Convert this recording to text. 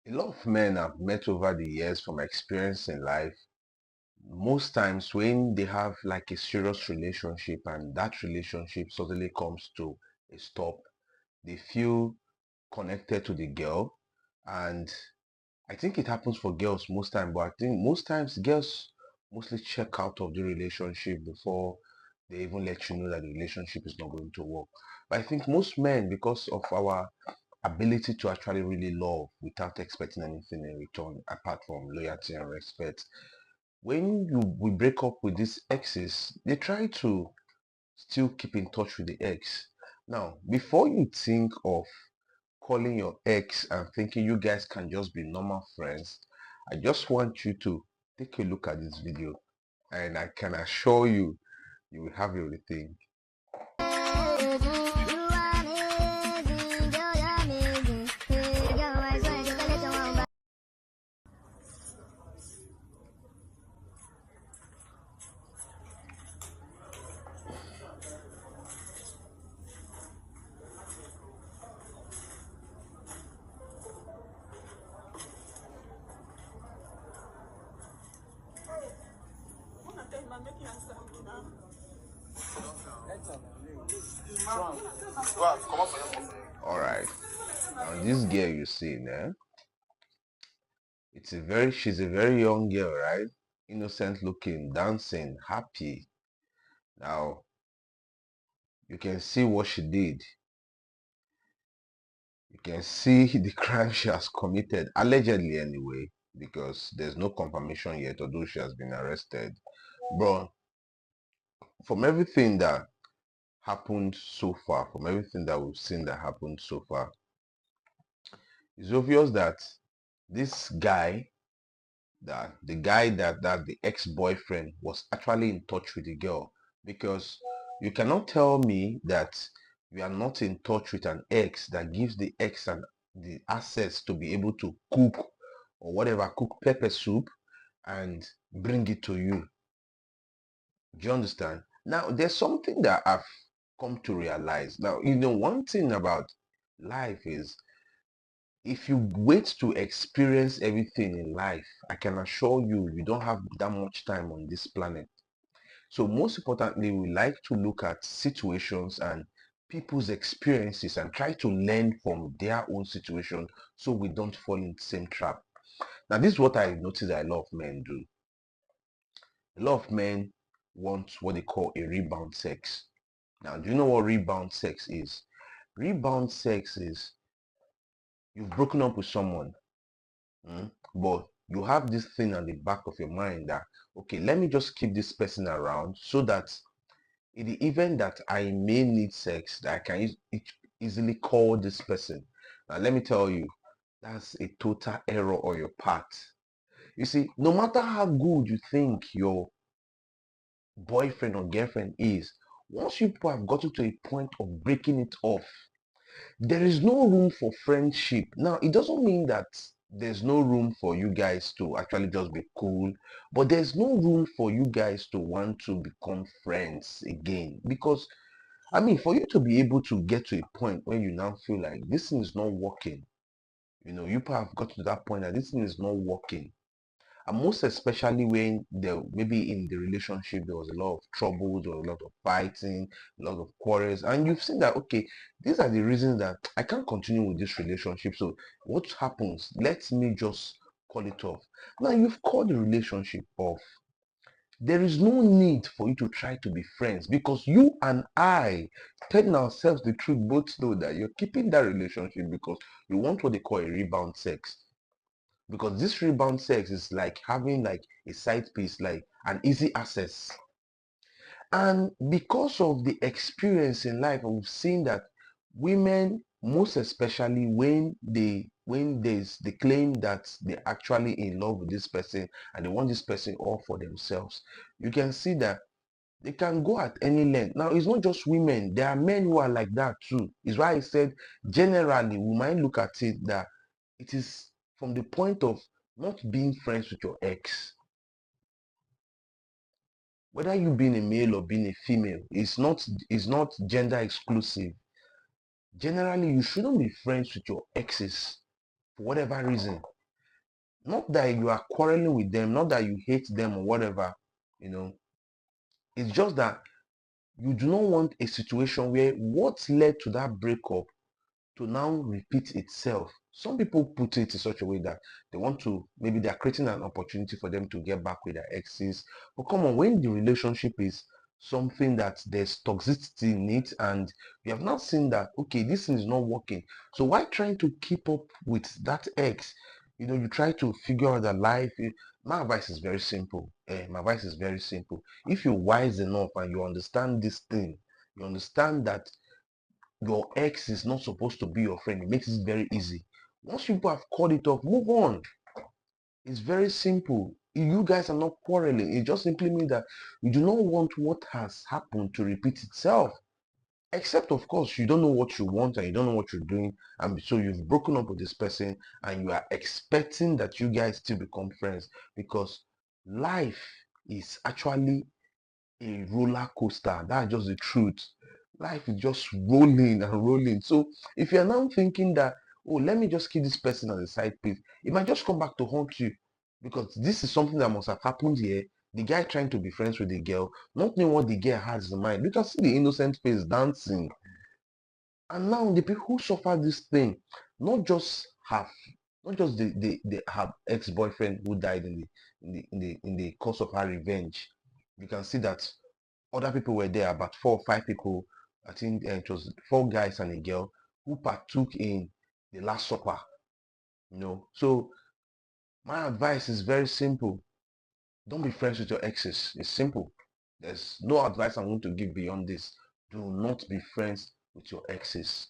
A lot of men I've met over the years from experience in life, most times when they have like a serious relationship and that relationship suddenly comes to a stop, they feel connected to the girl. And I think it happens for girls most time, but I think most times girls mostly check out of the relationship before they even let you know that the relationship is not going to work. But I think most men, because of our ability to actually really love without expecting anything in return apart from loyalty and respect, when we break up with these exes, they try to still keep in touch with the ex. Now, before you think of calling your ex and thinking you guys can just be normal friends, I just want you to take a look at this video and I can assure you, you will have your rethink. All right. Now this girl you see now, she's a very young girl, right? Innocent looking, dancing, happy. Now you can see what she did. You can see the crime she has committed, allegedly anyway, because there's no confirmation yet, although she has been arrested. Bro, from everything that happened so far, from everything that we've seen that happened so far, it's obvious that this guy, that the guy that the ex-boyfriend was actually in touch with the girl, because you cannot tell me that you are not in touch with an ex that gives the ex and the access to be able to cook or whatever, cook pepper soup and bring it to you. Do you understand? Now there's something that I've come to realize. Now, one thing about life is, if you wait to experience everything in life, I can assure you, you don't have that much time on this planet. So most importantly, we like to look at situations and people's experiences and try to learn from their own situation so we don't fall in the same trap. Now, this is what I notice that a lot of men do. A lot of men want what they call a rebound sex. Now, do you know what rebound sex is? Rebound sex is, you've broken up with someone, but you have this thing at the back of your mind that, okay, let me just keep this person around so that in the event that I may need sex, that I can easily call this person. Now, let me tell you, that's a total error on your part. You see, no matter how good you think your boyfriend or girlfriend is, once you people have gotten to a point of breaking it off, there is no room for friendship. Now, it doesn't mean that there's no room for you guys to actually just be cool, but there's no room for you guys to want to become friends again. Because, I mean, for you to be able to get to a point where you now feel like this thing is not working, you have got to that point that this thing is not working. And most especially when there maybe in the relationship there was a lot of troubles or a lot of fighting, a lot of quarrels, and you've seen that, okay, these are the reasons that I can't continue with this relationship. So what happens? Let me just call it off. Now you've called the relationship off. There is no need for you to try to be friends, because you and I, telling ourselves the truth, both know that you're keeping that relationship because you want what they call a rebound sex. Because this rebound sex is like having like a side piece, like an easy access. And because of the experience in life, we've seen that women, most especially when they claim that they're actually in love with this person and they want this person all for themselves, you can see that they can go at any length. Now, it's not just women. There are men who are like that too. It's why I said generally we might look at it that it is from the point of not being friends with your ex. Whether you being a male or being a female, it's not gender exclusive. Generally, you shouldn't be friends with your exes for whatever reason. Not that you are quarreling with them, not that you hate them or whatever, you know. It's just that you do not want a situation where what led to that breakup to now repeat itself. Some people put it in such a way that they want to, maybe they're creating an opportunity for them to get back with their exes. But come on, when the relationship is something that there's toxicity in it and you have not seen that, okay, this thing is not working. So why trying to keep up with that ex? You know, you try to figure out that life. My advice is very simple. My advice is very simple. If you're wise enough and you understand this thing, you understand that your ex is not supposed to be your friend. It makes it very easy. Once people have called it off, move on. It's very simple. You guys are not quarreling. It just simply means that you do not want what has happened to repeat itself. Except, of course, you don't know what you want and you don't know what you're doing. And so you've broken up with this person and you are expecting that you guys still become friends because life is actually a roller coaster. That's just the truth. Life is just rolling and rolling. So if you're now thinking that, oh, let me just keep this person as a side piece, it might just come back to haunt you because this is something that must have happened here. The guy trying to be friends with the girl, not knowing what the girl has in mind. You can see the innocent face dancing. And now the people who suffer this thing, not just have, not just the her ex-boyfriend who died in the course of her revenge. You can see that other people were there, about 4 or 5 people. I think it was 4 guys and a girl who partook in the Last Supper. You know, so my advice is very simple. Don't be friends with your exes. It's simple. There's no advice I'm going to give beyond this. Do not be friends with your exes.